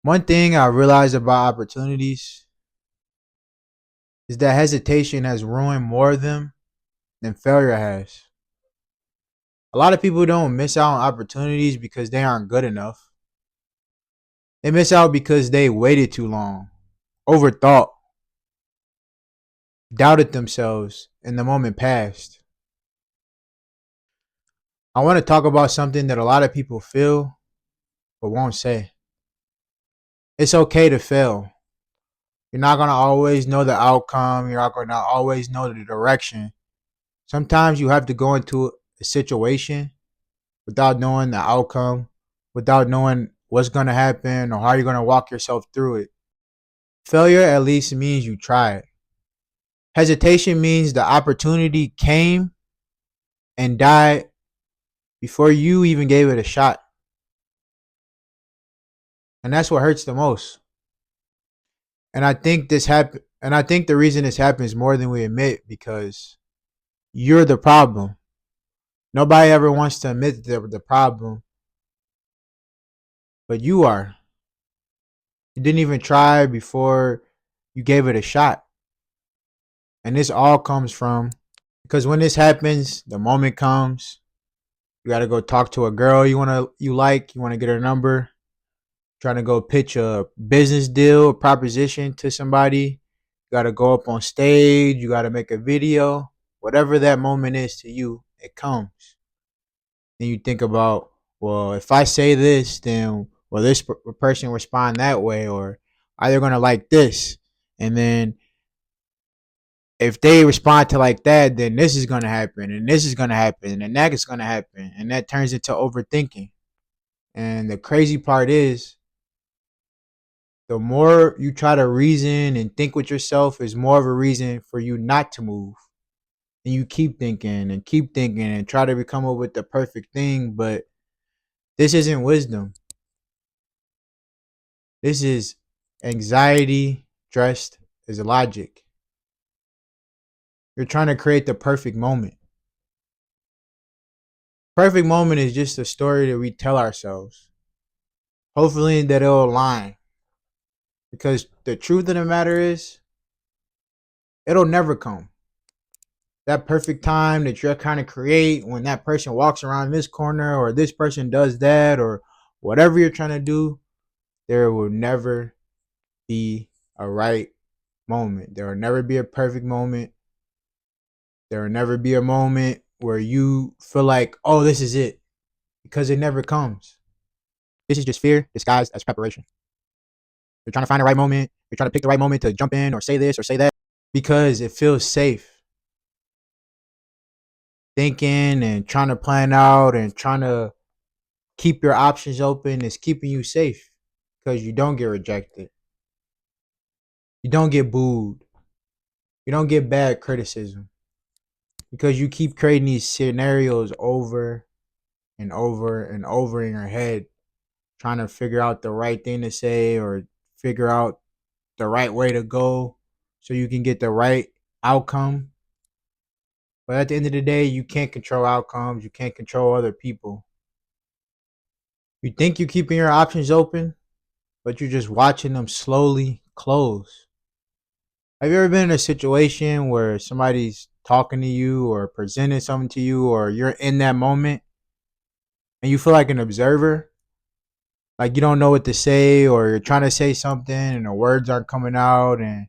One thing I realized about opportunities is that hesitation has ruined more of them than failure has. A lot of people don't miss out on opportunities because they aren't good enough. They miss out because they waited too long, overthought, doubted themselves, and the moment passed. I want to talk about something that a lot of people feel but won't say. It's okay to fail. You're not going to always know the outcome, you're not going to always know the direction. Sometimes you have to go into a situation without knowing the outcome, without knowing what's going to happen or how you're going to walk yourself through it. Failure at least means you tried. Hesitation means the opportunity came and died before you even gave it a shot. And that's what hurts the most. And I think the reason this happens more than we admit because you're the problem. Nobody ever wants to admit they're the problem, but you are. You didn't even try before you gave it a shot. And this all comes from because when this happens, the moment comes, you gotta go talk to a girl you wanna get her number, trying to go pitch a business deal, a proposition to somebody. You gotta go up on stage, you gotta make a video. Whatever that moment is to you, it comes. Then you think about, well, if I say this, then will this person respond that way, or are they gonna like this? And then if they respond to like that, then this is gonna happen, and this is gonna happen, and that is gonna happen, and that turns into overthinking. And the crazy part is, the more you try to reason and think with yourself, is more of a reason for you not to move. And you keep thinking and try to come up with the perfect thing, but this isn't wisdom. This is anxiety dressed as logic. You're trying to create the perfect moment. Perfect moment is just a story that we tell ourselves. Hopefully that it'll align. Because the truth of the matter is, it'll never come. That perfect time that you're kind of create when that person walks around this corner or this person does that or whatever you're trying to do, there will never be a right moment. There will never be a perfect moment. There will never be a moment where you feel like, oh, this is it, because it never comes. This is just fear disguised as preparation. You're trying to find the right moment. You're trying to pick the right moment to jump in or say this or say that because it feels safe. Thinking and trying to plan out and trying to keep your options open is keeping you safe because you don't get rejected. You don't get booed. You don't get bad criticism because you keep creating these scenarios over and over and over in your head, trying to figure out the right thing to say or figure out the right way to go so you can get the right outcome. But at the end of the day, you can't control outcomes. You can't control other people. You think you're keeping your options open, but you're just watching them slowly close. Have you ever been in a situation where somebody's talking to you or presenting something to you, or you're in that moment and you feel like an observer? Like you don't know what to say, or you're trying to say something and the words aren't coming out, and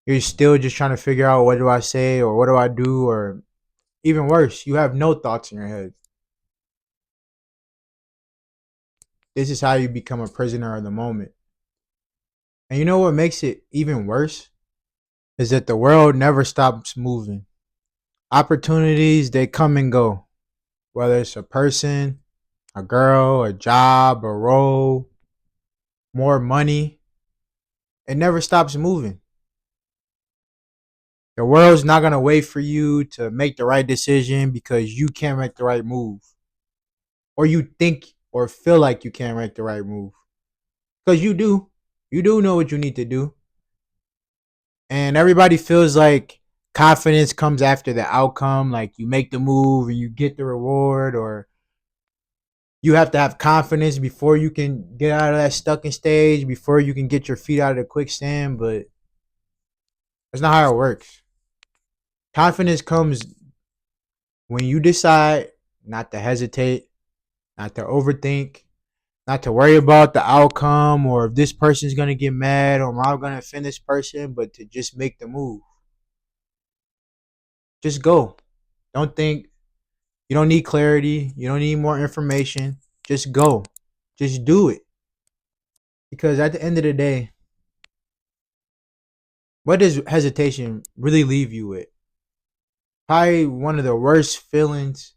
you're still just trying to figure out what do I say or what do I do, or even worse, you have no thoughts in your head. This is how you become a prisoner of the moment. And you know what makes it even worse? Is that the world never stops moving. Opportunities, they come and go. Whether it's a person, a girl, a job, a role, more money, it never stops moving. The world's not going to wait for you to make the right decision because you can't make the right move. Or you think or feel like you can't make the right move. Because you do. You do know what you need to do. And everybody feels like confidence comes after the outcome. Like you make the move and you get the reward, or You have to have confidence before you can get out of that stuck in stage, before you can get your feet out of the quicksand, but that's not how it works. Confidence comes when you decide not to hesitate, not to overthink, not to worry about the outcome or if this person's gonna get mad or am I gonna offend this person, but to just make the move. Just go. Don't think. You don't need clarity. You don't need more information. Just go. Just do it. Because at the end of the day, what does hesitation really leave you with? Probably one of the worst feelings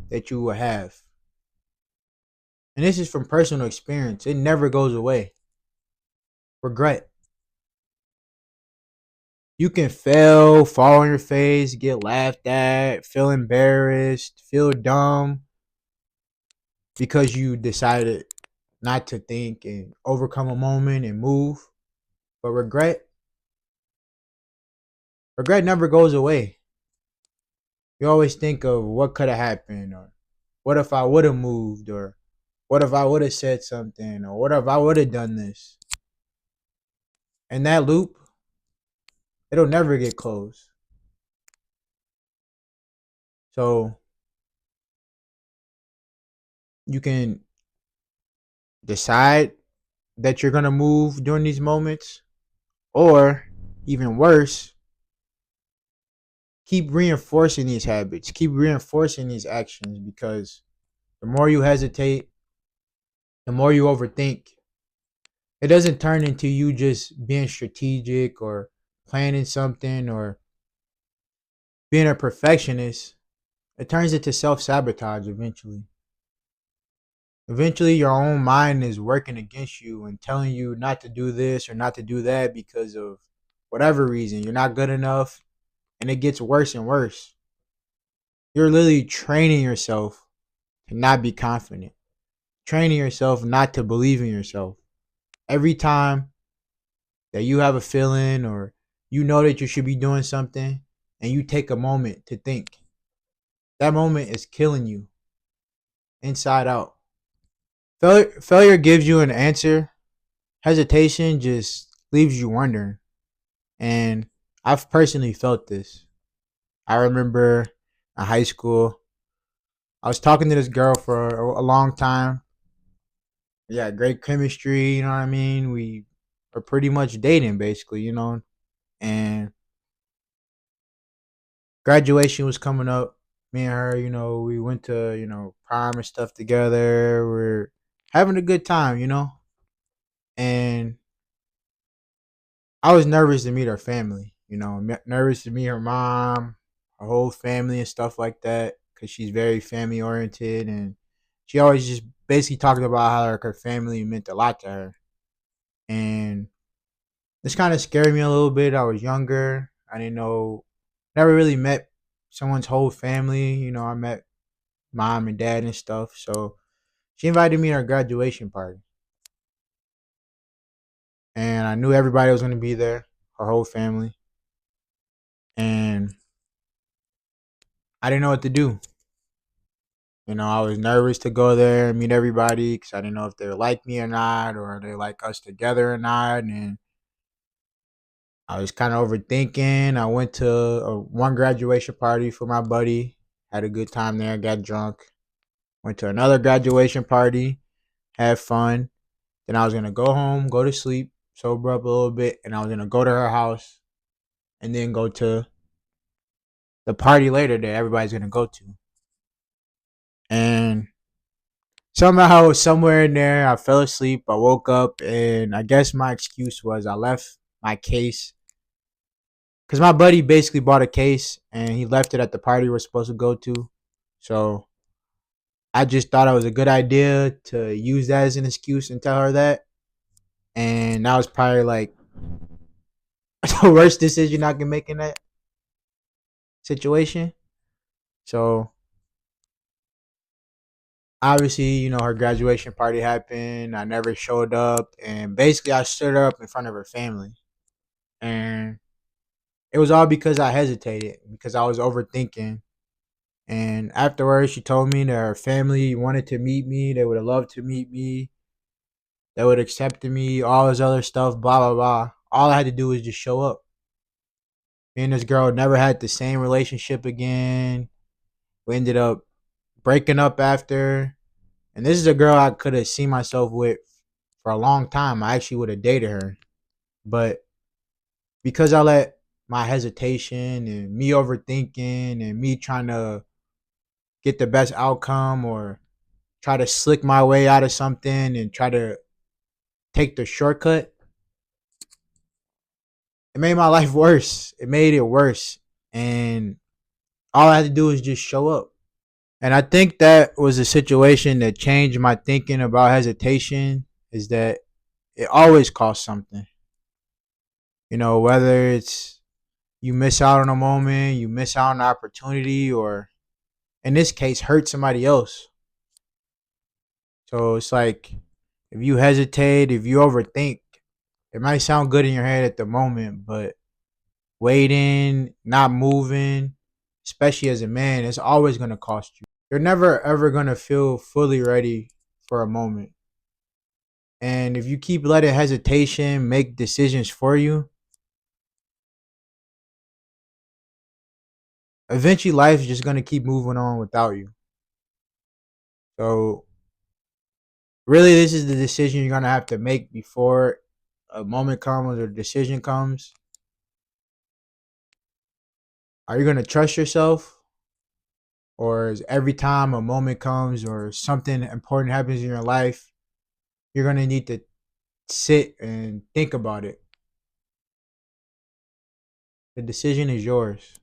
that you will have. And this is from personal experience. It never goes away. Regret. You can fail, fall on your face, get laughed at, feel embarrassed, feel dumb because you decided not to think and overcome a moment and move. But regret never goes away. You always think of what could have happened, or what if I would have moved, or what if I would have said something, or what if I would have done this. And that loop, it'll never get closed. So you can decide that you're gonna move during these moments, or even worse, keep reinforcing these habits, keep reinforcing these actions because the more you hesitate, the more you overthink. It doesn't turn into you just being strategic or planning something or being a perfectionist. It turns into self sabotage eventually. Eventually, your own mind is working against you and telling you not to do this or not to do that because of whatever reason. You're not good enough, and it gets worse and worse. You're literally training yourself to not be confident, training yourself not to believe in yourself. Every time that you have a feeling or you know that you should be doing something and you take a moment to think, that moment is killing you inside out. Failure gives you an answer. Hesitation just leaves you wondering. And I've personally felt this. I remember in high school, I was talking to this girl for a long time. Yeah, great chemistry, you know what I mean? We were pretty much dating basically, and graduation was coming up. Me and her, we went to, prom and stuff together. We're having a good time, and I was nervous to meet her family, nervous to meet her mom, her whole family and stuff like that because she's very family oriented and she always just basically talked about how like her family meant a lot to her. And this kind of scared me a little bit. I was younger. I didn't know, never really met someone's whole family. I met mom and dad and stuff. So she invited me to her graduation party. And I knew everybody was going to be there, her whole family. And I didn't know what to do. I was nervous to go there and meet everybody because I didn't know if they like me or not, or they like us together or not. And I was kind of overthinking. I went to one graduation party for my buddy, had a good time there, got drunk. Went to another graduation party, had fun. Then I was gonna go home, go to sleep, sober up a little bit, and I was gonna go to her house and then go to the party later that everybody's gonna go to. And somehow, somewhere in there, I fell asleep. I woke up, and I guess my excuse was I left my case because my buddy basically bought a case and he left it at the party we're supposed to go to. So I just thought it was a good idea to use that as an excuse and tell her that. And that was probably like the worst decision I can make in that situation. So obviously, her graduation party happened. I never showed up, and basically, I stood her up in front of her family, and it was all because I hesitated because I was overthinking, And afterwards, she told me that her family wanted to meet me. They would have loved to meet me. They would accept me, all this other stuff, blah, blah, blah. All I had to do was just show up. Me and this girl never had the same relationship again. We ended up breaking up after. And this is a girl I could have seen myself with for a long time. I actually would have dated her. But because I let my hesitation and me overthinking and me trying to get the best outcome or try to slick my way out of something and try to take the shortcut, it made my life worse. It made it worse. And all I had to do was just show up. And I think that was a situation that changed my thinking about hesitation is that it always costs something. Whether it's you miss out on a moment, you miss out on an opportunity, or in this case, hurt somebody else. So it's like if you hesitate, if you overthink, it might sound good in your head at the moment, but waiting, not moving, especially as a man, it's always going to cost you. You're never ever going to feel fully ready for a moment. And if you keep letting hesitation make decisions for you, eventually life's just going to keep moving on without you. So, really, this is the decision you're going to have to make before a moment comes or a decision comes. Are you going to trust yourself? Or is every time a moment comes or something important happens in your life, you're going to need to sit and think about it? The decision is yours.